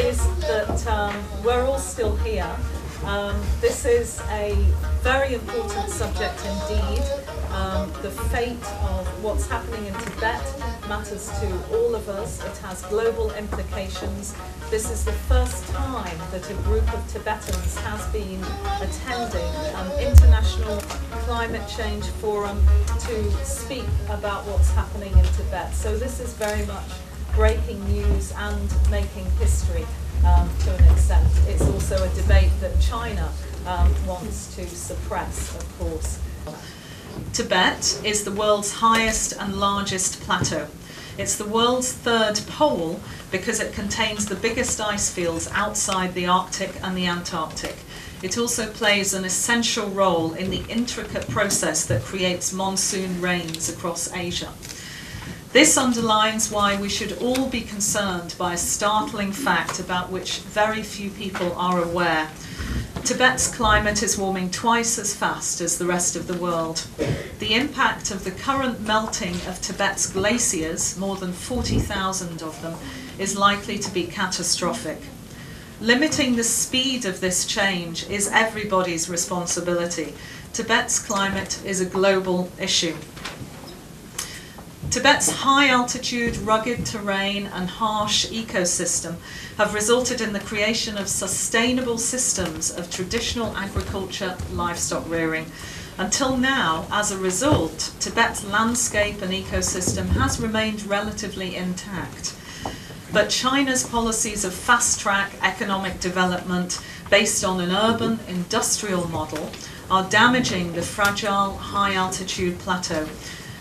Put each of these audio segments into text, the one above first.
is that we're all still here. This is a very important subject indeed. The fate of what's happening in Tibet matters to all of us. It has global implications. This is the first time that a group of Tibetans has been attending an international climate change forum to speak about what's happening in Tibet. So this is very much breaking news and making history to an extent. It's also a debate that China wants to suppress, of course. Tibet is the world's highest and largest plateau. It's the world's third pole because it contains the biggest ice fields outside the Arctic and the Antarctic. It also plays an essential role in the intricate process that creates monsoon rains across Asia. This underlines why we should all be concerned by a startling fact about which very few people are aware. Tibet's climate is warming twice as fast as the rest of the world. The impact of the current melting of Tibet's glaciers, more than 40,000 of them, is likely to be catastrophic. Limiting the speed of this change is everybody's responsibility. Tibet's climate is a global issue. Tibet's high altitude, rugged terrain and harsh ecosystem have resulted in the creation of sustainable systems of traditional agriculture, livestock rearing. Until now, as a result, Tibet's landscape and ecosystem has remained relatively intact. But China's policies of fast-track economic development based on an urban industrial model are damaging the fragile high-altitude plateau,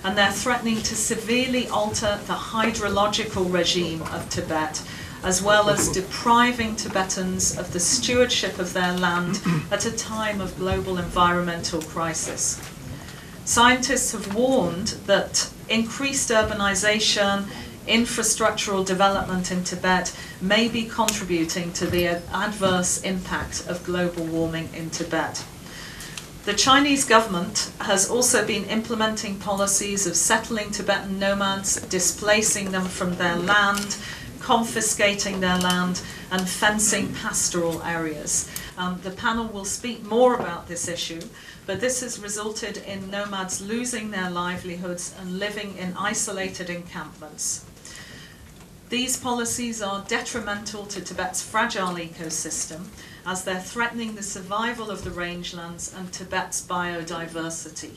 and they're threatening to severely alter the hydrological regime of Tibet, as well as depriving Tibetans of the stewardship of their land at a time of global environmental crisis. Scientists have warned that increased urbanization, infrastructural development in Tibet may be contributing to the adverse impact of global warming in Tibet. The Chinese government has also been implementing policies of settling Tibetan nomads, displacing them from their land, confiscating their land, and fencing pastoral areas. The panel will speak more about this issue, but this has resulted in nomads losing their livelihoods and living in isolated encampments. These policies are detrimental to Tibet's fragile ecosystem, as they're threatening the survival of the rangelands and Tibet's biodiversity.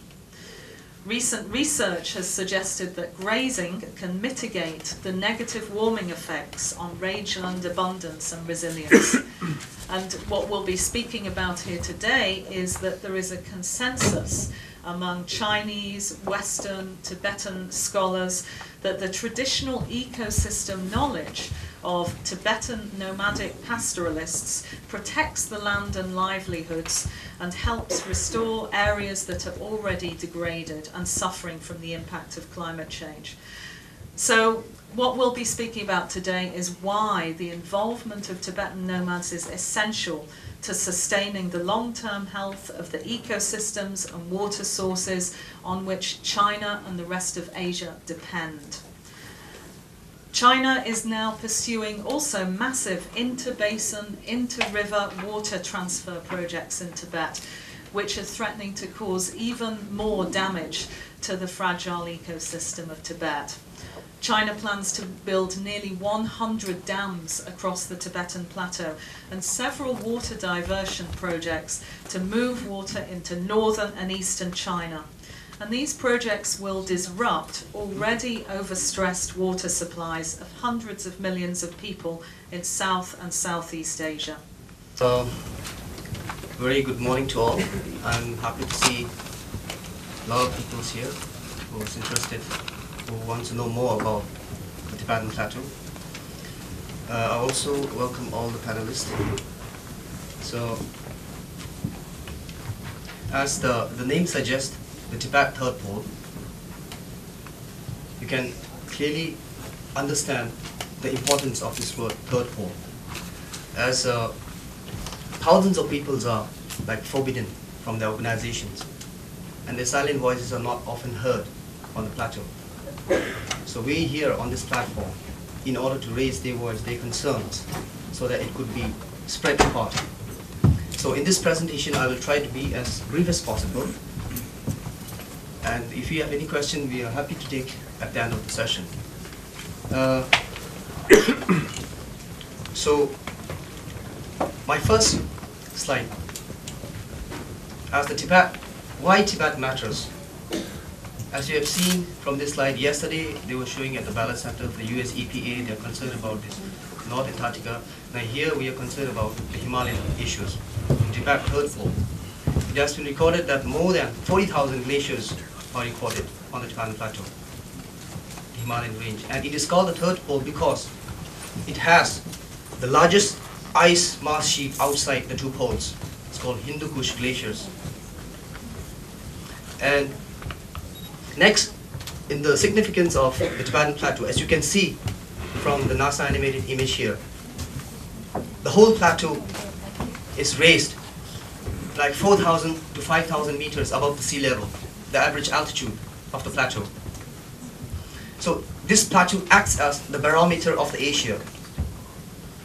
Recent research has suggested that grazing can mitigate the negative warming effects on rangeland abundance and resilience. And what we'll be speaking about here today is that there is a consensus among Chinese, Western, Tibetan scholars that the traditional ecosystem knowledge of Tibetan nomadic pastoralists protects the land and livelihoods and helps restore areas that are already degraded and suffering from the impact of climate change. So what we'll be speaking about today is why the involvement of Tibetan nomads is essential to sustaining the long-term health of the ecosystems and water sources on which China and the rest of Asia depend. China is now pursuing also massive inter-basin, inter-river water transfer projects in Tibet, which are threatening to cause even more damage to the fragile ecosystem of Tibet. China plans to build nearly 100 dams across the Tibetan plateau and several water diversion projects to move water into northern and eastern China. And these projects will disrupt already overstressed water supplies of hundreds of millions of people in South and Southeast Asia. Very good morning to all. I'm happy to see a lot of people here who is interested, who want to know more about the Tibetan Plateau. I also welcome all the panelists. So, as the name suggests, the Tibet Third Pole, you can clearly understand the importance of this word Third Pole, as thousands of peoples are forbidden from their organizations, and their silent voices are not often heard on the plateau. So we here on this platform, in order to raise their voice, their concerns, so that it could be spread apart. So in this presentation, I will try to be as brief as possible. And if you have any question, we are happy to take at the end of the session. So, my first slide, as the Tibet, why Tibet matters. As you have seen from this slide, yesterday they were showing at the Ballot Center of the US EPA, they are concerned about this North Antarctica. Now here we are concerned about the Himalayan issues, Tibet third pole. It has been recorded that more than 40,000 glaciers are recorded on the Tibetan Plateau, the Himalayan range. And it is called the third pole because it has the largest ice mass sheet outside the two poles. It's called Hindu Kush glaciers. And next, in the significance of the Tibetan Plateau, as you can see from the NASA animated image here, the whole plateau is raised like 4,000 to 5,000 meters above the sea level, the average altitude of the plateau. So this plateau acts as the barometer of the Asia.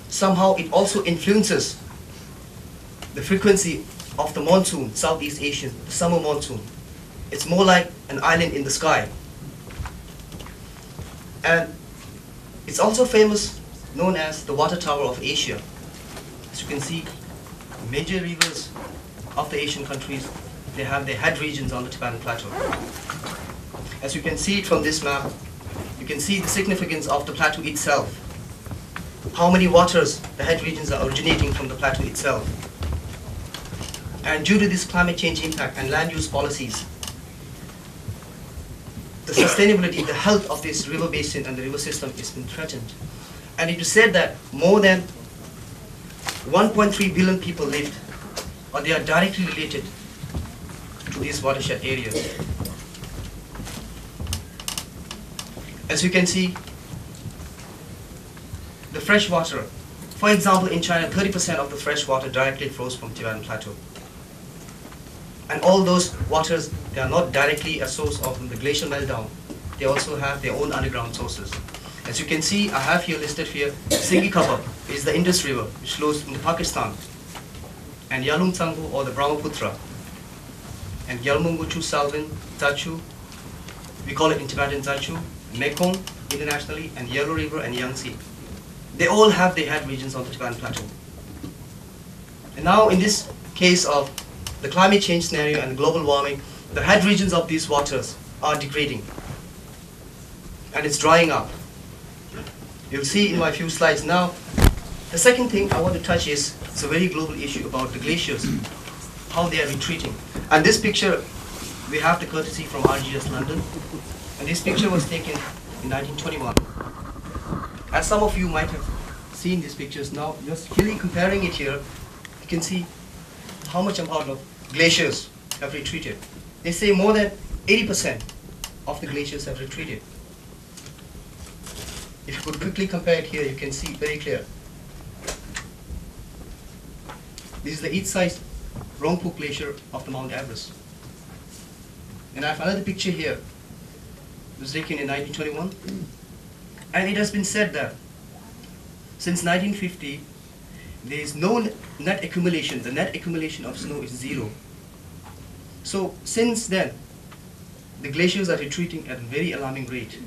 Somehow it also influences the frequency of the monsoon, Southeast Asian, the summer monsoon. It's more like an island in the sky. And it's also famous, known as the water tower of Asia. As you can see, major rivers of the Asian countries, they have their head regions on the Tibetan Plateau. As you can see it from this map, you can see the significance of the plateau itself. How many waters the head regions are originating from the plateau itself. And due to this climate change impact and land use policies, the sustainability, the health of this river basin and the river system has been threatened. And it is said that more than 1.3 billion people lived, or they are directly related to these watershed areas. As you can see, the fresh water, for example, in China, 30% of the fresh water directly flows from Tibetan Plateau. And all those waters, they are not directly a source of the glacial meltdown. They also have their own underground sources. As you can see, I have here listed here, Singikaba is the Indus River, which flows into Pakistan. And Yalung Tsangbo, or the Brahmaputra. And Gyalmunguchu, Salwin, Zachu, we call it in Tibetan Zachu, Mekong internationally, and Yellow River and Yangtze. They all have their head regions on the Tibetan Plateau. And now in this case of the climate change scenario and global warming, the head regions of these waters are degrading. And it's drying up. You'll see in my few slides now. The second thing I want to touch is, it's a very global issue about the glaciers, how they are retreating. And this picture, we have the courtesy from RGS London. And this picture was taken in 1921. As some of you might have seen these pictures now, just really comparing it here, you can see how much amount of glaciers have retreated. They say more than 80% of the glaciers have retreated. If you could quickly compare it here, you can see very clear. This is the east-side Rongpo Glacier of the Mount Everest. And I have another picture here. It was taken in 1921. And it has been said that since 1950, there is no net accumulation. The net accumulation of snow is zero. So since then, the glaciers are retreating at a very alarming rate.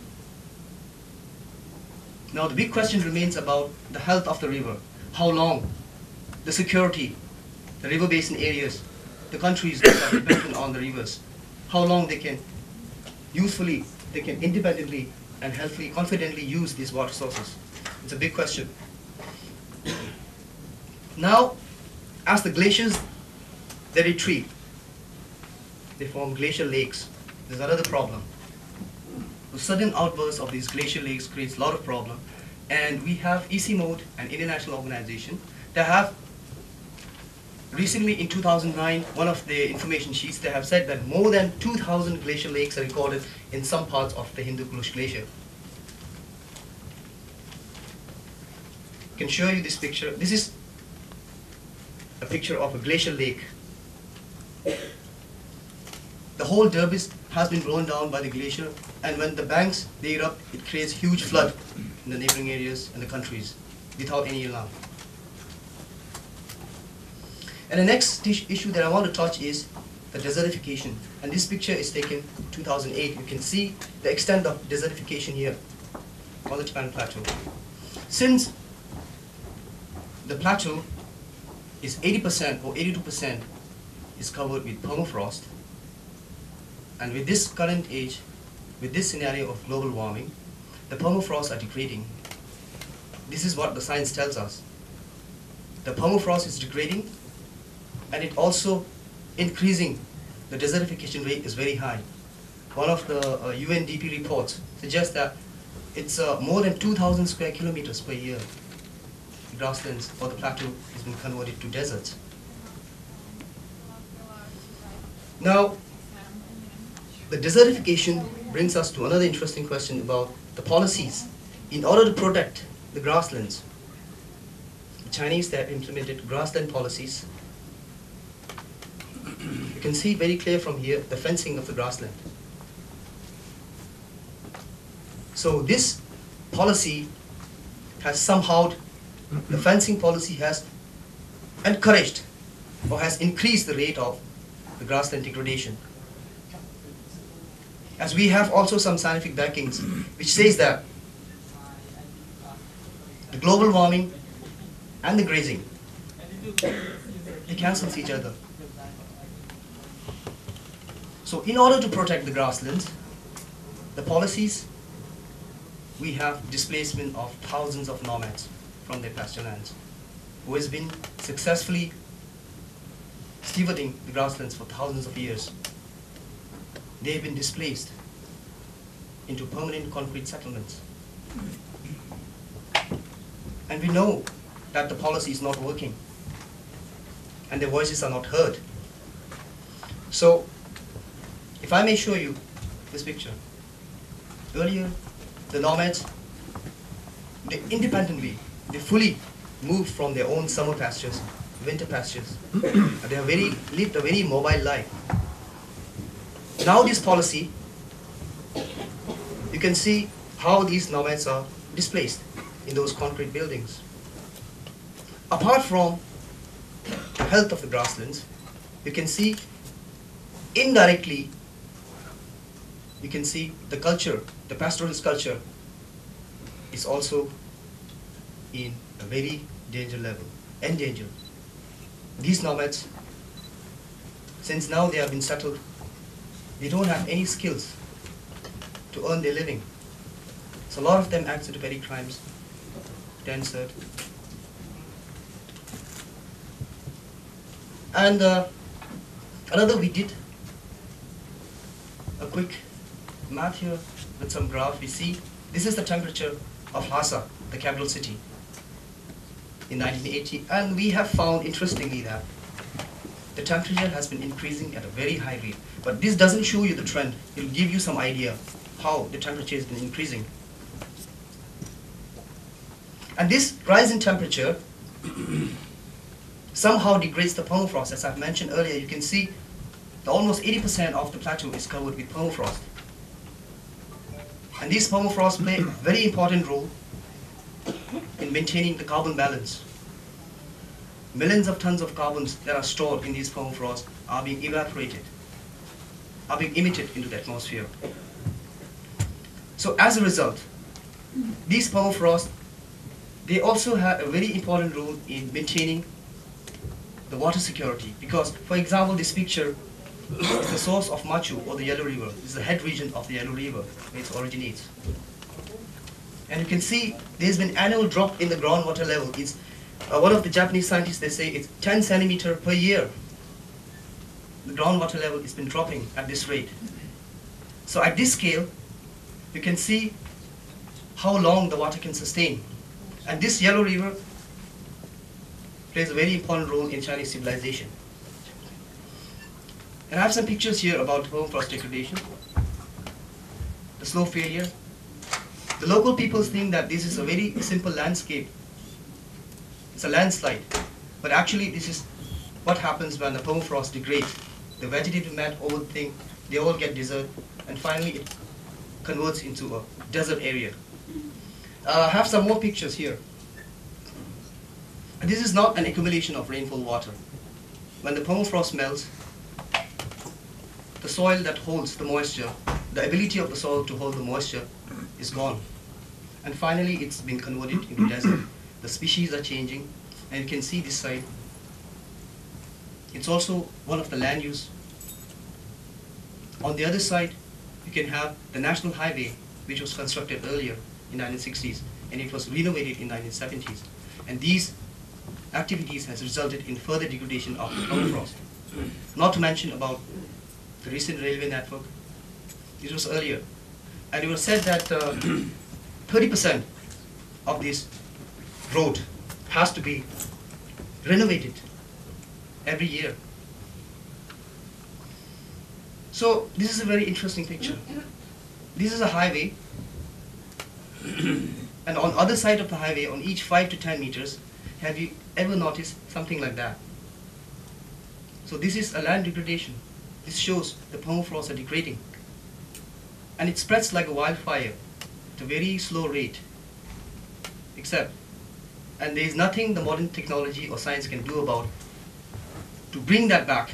Now the big question remains about the health of the river. How long? The security, the river basin areas, the countries that are dependent on the rivers, how long they can usefully, they can independently and healthily, confidently use these water sources. It's a big question. Now, as the glaciers, they retreat, they form glacial lakes. There's another problem. The sudden outburst of these glacial lakes creates a lot of problem. And we have ECMOD, an international organization, that have recently in 2009, one of the information sheets, they have said that more than 2,000 glacial lakes are recorded in some parts of the Hindu Kush Glacier. I can show you this picture. This is a picture of a glacial lake. The whole Derbis has been blown down by the glacier, and when the banks, they erupt, it creates huge flood in the neighboring areas and the countries without any alarm. And the next issue that I want to touch is the desertification. And this picture is taken 2008. You can see the extent of desertification here on the Tibetan Plateau. Since the plateau is 80% or 82% is covered with permafrost, and with this current age, with this scenario of global warming, the permafrost are degrading. This is what the science tells us. The permafrost is degrading, and it also increasing. The desertification rate is very high. One of the UNDP reports suggests that it's more than 2,000 square kilometers per year. The grasslands or the plateau has been converted to deserts. Now, the desertification brings us to another interesting question about the policies. In order to protect the grasslands, the Chinese, they have implemented grassland policies. You can see very clear from here the fencing of the grassland. So this policy has somehow, the fencing policy has encouraged or has increased the rate of the grassland degradation. As we have also some scientific backings which says that the global warming and the grazing, they cancel each other. So in order to protect the grasslands, the policies, we have displacement of thousands of nomads from their pasture lands, who has been successfully stewarding the grasslands for thousands of years. They have been displaced into permanent concrete settlements. And we know that the policy is not working, and their voices are not heard. So, if I may show you this picture. Earlier, the nomads, they independently, they fully moved from their own summer pastures, winter pastures. They have lived a very mobile life. Now this policy, you can see how these nomads are displaced in those concrete buildings. Apart from the health of the grasslands, you can see indirectly, you can see the culture, the pastoralist culture is also in a very endangered. These nomads, since now they have been settled, they don't have any skills to earn their living. So a lot of them act into petty crimes, danced. And another, we did a quick map here with some graph. We see this is the temperature of Lhasa, the capital city, in 1980, and we have found interestingly that the temperature has been increasing at a very high rate. But this doesn't show you the trend. It will give you some idea how the temperature has been increasing. And this rise in temperature somehow degrades the permafrost. As I've mentioned earlier, you can see that almost 80% of the plateau is covered with permafrost. And these permafrost play a very important role in maintaining the carbon balance. Millions of tons of carbons that are stored in these permafrost are being evaporated, are being emitted into the atmosphere. So as a result, these permafrost, they also have a very important role in maintaining the water security. Because, for example, this picture is the source of Machu, or the Yellow River. This is the head region of the Yellow River, where it originates. And you can see there's been annual drop in the groundwater level. It's one of the Japanese scientists, they say it's 10 centimeters per year. The groundwater level has been dropping at this rate. So at this scale, you can see how long the water can sustain. And this Yellow River plays a very important role in Chinese civilization. And I have some pictures here about permafrost degradation, the slow failure. The local peoples think that this is a very simple landscape. It's a landslide. But actually this is what happens when the permafrost degrades. The vegetative mat, all thing, they all get desert, and finally it converts into a desert area. I have some more pictures here. And this is not an accumulation of rainfall water. when the permafrost melts, the soil that holds the moisture, the ability of the soil to hold the moisture is gone. And finally, it's been converted into desert. The species are changing, and you can see this side. It's also one of the land use. On the other side, you can have the national highway, which was constructed earlier in 1960s, and it was renovated in 1970s. And these activities has resulted in further degradation of the permafrost. Not to mention about the recent railway network. It was earlier. And it was said that 30% of this road has to be renovated every year. So this is a very interesting picture. This is a highway, and on other side of the highway, on each 5 to 10 meters, have you ever noticed something like that? So this is a land degradation. This shows the permafrost are degrading. And it spreads like a wildfire at a very slow rate. And there is nothing the modern technology or science can do about to bring that back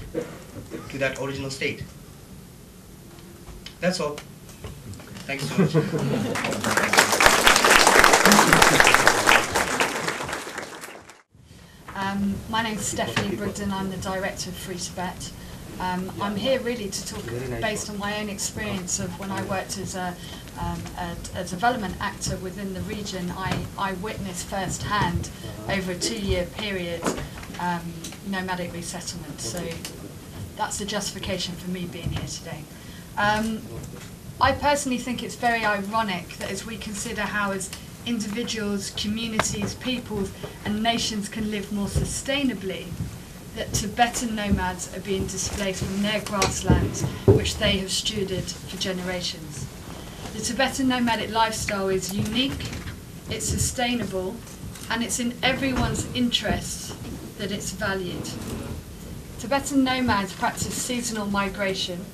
to that original state. That's all. Thanks so much. My name's Stephanie Brigden. I'm the director of Free Tibet. I'm here really to talk based on my own experience of when I worked as a development actor within the region. I witnessed firsthand over a 2-year period nomadic resettlement. So that's the justification for me being here today. I personally think it's very ironic that as we consider how as individuals, communities, peoples and nations can live more sustainably, that Tibetan nomads are being displaced from their grasslands, which they have stewarded for generations. The Tibetan nomadic lifestyle is unique, it's sustainable, and it's in everyone's interest that it's valued. Tibetan nomads practice seasonal migration,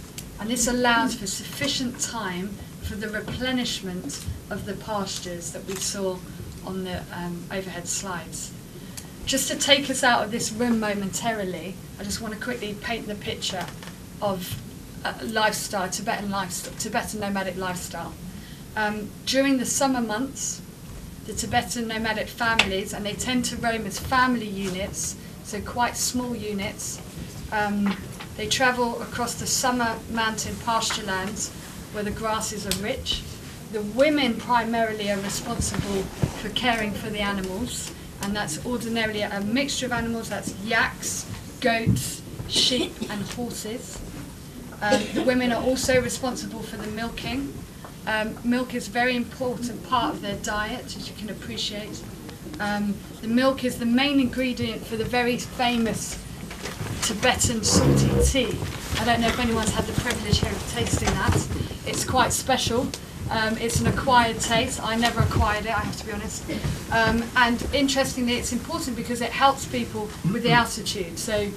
and this allows for sufficient time for the replenishment of the pastures that we saw on the overhead slides. Just to take us out of this room momentarily, I just want to quickly paint the picture of lifestyle, Tibetan nomadic lifestyle. During the summer months, the Tibetan nomadic families, and they tend to roam as family units, so quite small units, they travel across the summer mountain pasture lands where the grasses are rich. The women primarily are responsible for caring for the animals, and that's ordinarily a mixture of animals. That's yaks, goats, sheep and horses. The women are also responsible for the milking. Milk is a very important part of their diet, as you can appreciate. The milk is the main ingredient for the very famous Tibetan salty tea. I don't know if anyone's had the privilege here of tasting that. It's quite special. It's an acquired taste. I never acquired it, I have to be honest. And interestingly, it's important because it helps people with the altitude. So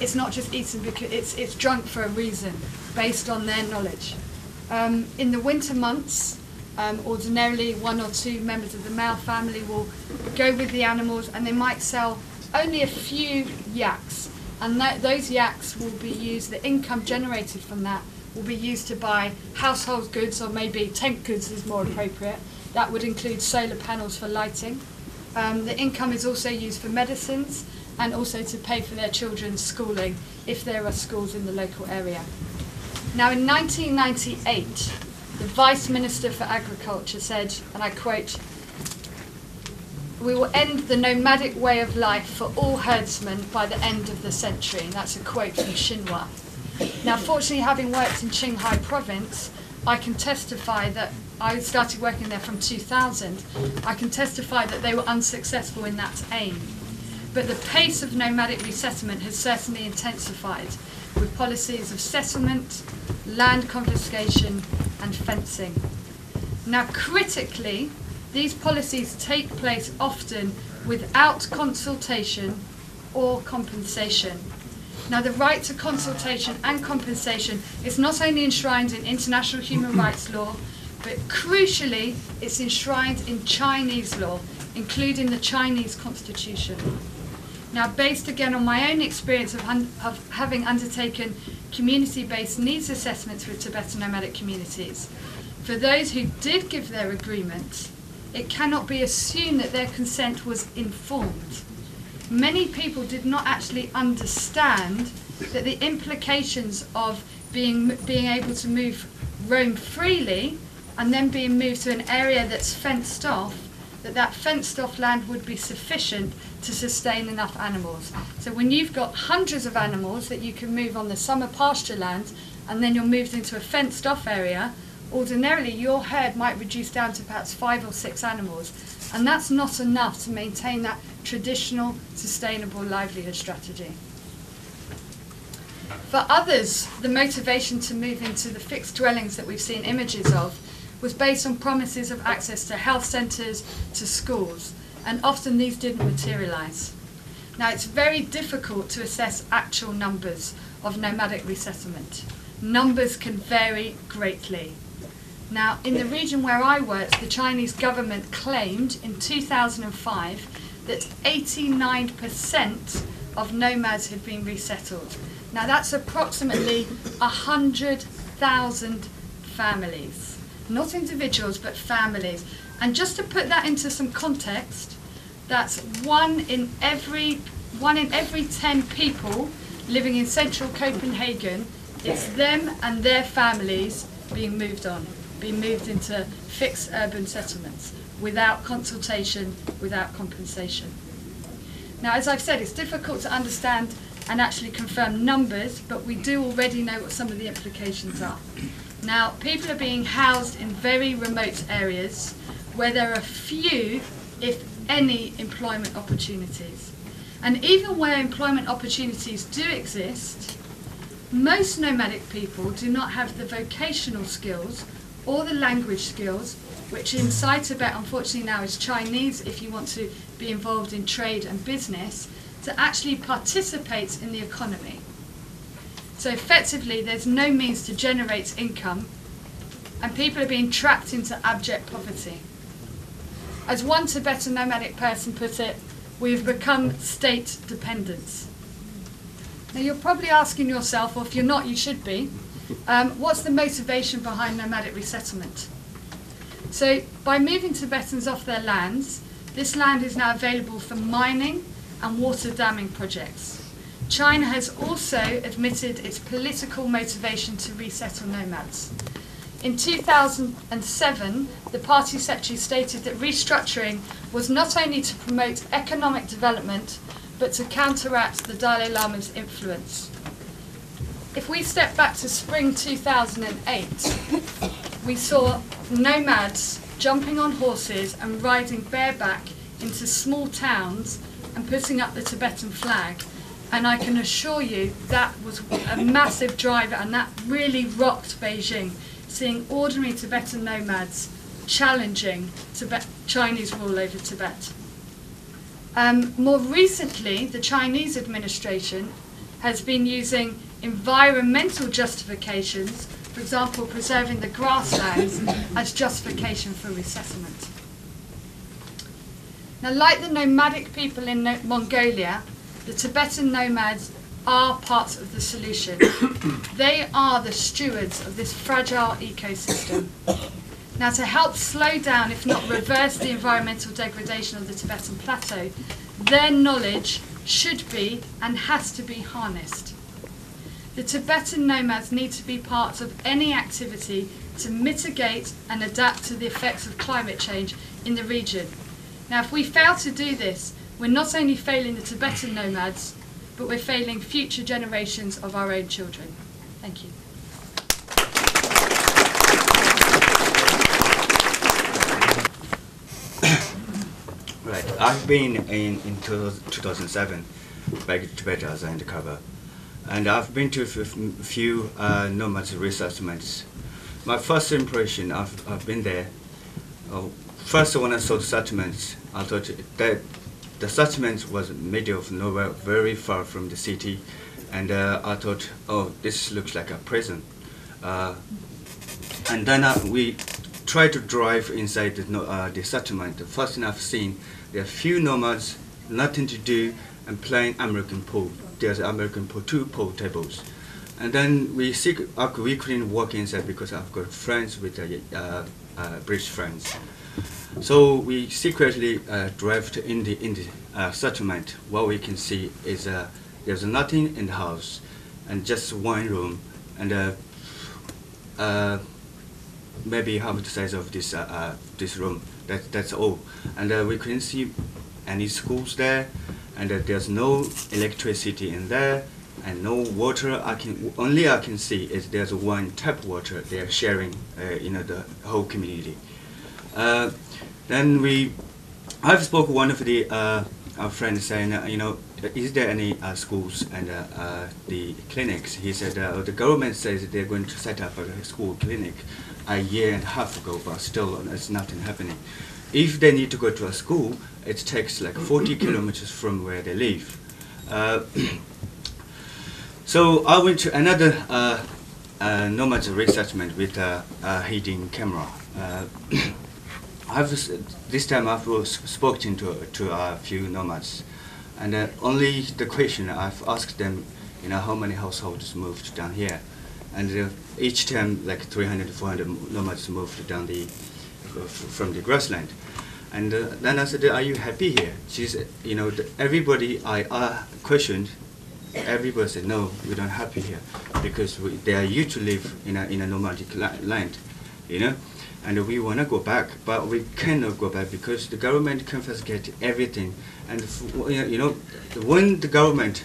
it's not just eaten because it's drunk for a reason, based on their knowledge. In the winter months, ordinarily 1 or 2 members of the male family will go with the animals, and they might sell only a few yaks. And those yaks will be used, the income generated from that will be used to buy household goods, or maybe tent goods is more appropriate. That would include solar panels for lighting. The income is also used for medicines and also to pay for their children's schooling if there are schools in the local area. Now in 1998, the Vice Minister for Agriculture said, and I quote, "We will end the nomadic way of life for all herdsmen by the end of the century." And that's a quote from Xinhua. Now, fortunately, having worked in Qinghai province, I can testify that I started working there from 2000. I can testify that they were unsuccessful in that aim. But the pace of nomadic resettlement has certainly intensified with policies of settlement, land confiscation, and fencing. Now, critically, these policies take place often without consultation or compensation. Now, the right to consultation and compensation is not only enshrined in international human rights law, but crucially, it's enshrined in Chinese law, including the Chinese constitution. Now, based again on my own experience of having undertaken community-based needs assessments with Tibetan nomadic communities, for those who did give their agreement, it cannot be assumed that their consent was informed. Many people did not actually understand that the implications of being able to roam freely and then being moved to an area that's fenced off, that fenced off land would be sufficient to sustain enough animals. So when you've got hundreds of animals that you can move on the summer pasture land and then you're moved into a fenced off area, ordinarily your herd might reduce down to perhaps 5 or 6 animals, and that's not enough to maintain that traditional sustainable livelihood strategy. For others, the motivation to move into the fixed dwellings that we've seen images of was based on promises of access to health centres, to schools, and often these didn't materialise. Now, it's very difficult to assess actual numbers of nomadic resettlement. Numbers can vary greatly. Now, in the region where I worked, the Chinese government claimed in 2005 that 89% of nomads had been resettled. Now, that's approximately 100,000 families. Not individuals, but families. And just to put that into some context, that's one in every 10 people living in central Copenhagen. It's them and their families being moved into fixed urban settlements without consultation, without compensation. Now, as I've said, it's difficult to understand and actually confirm numbers, but we do already know what some of the implications are. Now, people are being housed in very remote areas where there are few, if any, employment opportunities. And even where employment opportunities do exist, most nomadic people do not have the vocational skills or the language skills, which inside Tibet, unfortunately now is Chinese if you want to be involved in trade and business, to actually participate in the economy. So effectively, there's no means to generate income, and people are being trapped into abject poverty. As one Tibetan nomadic person put it, we've become state dependent. Now, you're probably asking yourself, or if you're not, you should be, what's the motivation behind nomadic resettlement? So by moving Tibetans off their lands, this land is now available for mining and water damming projects. China has also admitted its political motivation to resettle nomads. In 2007, the party secretary stated that restructuring was not only to promote economic development, but to counteract the Dalai Lama's influence. If we step back to spring 2008, we saw nomads jumping on horses and riding bareback into small towns and putting up the Tibetan flag. And I can assure you that was a massive driver, and that really rocked Beijing, seeing ordinary Tibetan nomads challenging Chinese rule over Tibet. More recently, the Chinese administration has been using environmental justifications, for example, preserving the grasslands, as justification for resettlement. Now, like the nomadic people in Mongolia, the Tibetan nomads are part of the solution. They are the stewards of this fragile ecosystem. Now, to help slow down, if not reverse, the environmental degradation of the Tibetan plateau, their knowledge should be and has to be harnessed. The Tibetan nomads need to be part of any activity to mitigate and adapt to the effects of climate change in the region. Now, if we fail to do this, we're not only failing the Tibetan nomads, but we're failing future generations of our own children. Thank you. Right, I've been in 2007 back to Tibet as an undercover, and I've been to a few nomad resettlements. My first impression, I've been there. First, when I saw the settlements, I thought that the settlement was middle of nowhere, very far from the city, and I thought, oh, this looks like a prison. And then we tried to drive inside the settlement. The first thing I've seen, there are few nomads, nothing to do, and playing American pool. There's American pool, 2 pool tables. And then we couldn't walk inside because I've got friends with British friends. So we secretly drove in the settlement. What we can see is there's nothing in the house, and just 1 room, and maybe half the size of this room. That's all. And we couldn't see any schools there, and there's no electricity in there, and no water. I can see is there's 1 tap water they're sharing, the whole community. Then I've spoke one of our friends saying, is there any schools and the clinics? He said the government says they're going to set up a school clinic a year and a half ago, but still it's nothing happening. If they need to go to a school, it takes like 40 kilometers from where they live. So I went to another nomad resettlement with a hidden camera. This time I've spoken to a few nomads, and only the question I've asked them, how many households moved down here, and each time like 300 to 400 nomads moved down from the grassland. And then I said, "Are you happy here?" She said, everybody I questioned, everybody said, "No, we don't happy here because they are used to live in a nomadic land, and we want to go back, but we cannot go back because the government confiscated everything. And when the government,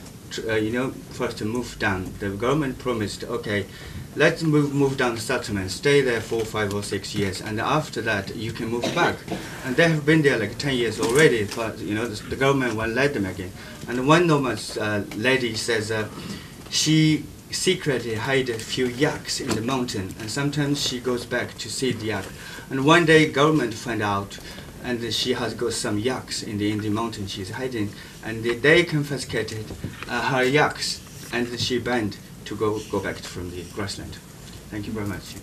first moved down, the government promised, okay, let's move down the settlement, stay there for 5 or 6 years, and after that you can move back. And they have been there like 10 years already, but the government won't let them again. And one nomad lady says she secretly hide a few yaks in the mountain, and sometimes she goes back to see the yak. And one day government find out, and she has got some yaks in the mountain she's hiding, and they confiscated her yaks, and she banned to go back from the grassland. Thank you very much.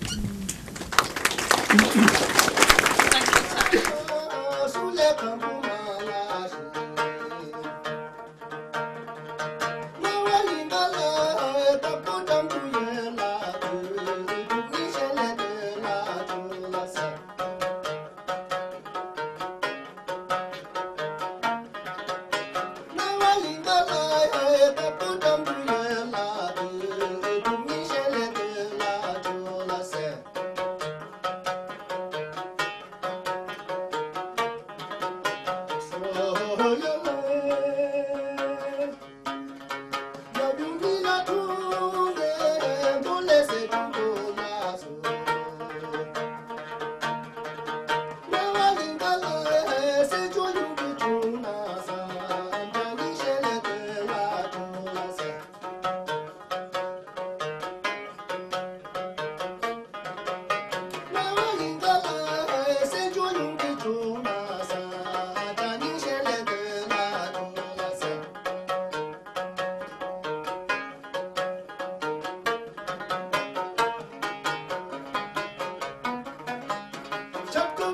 Chapter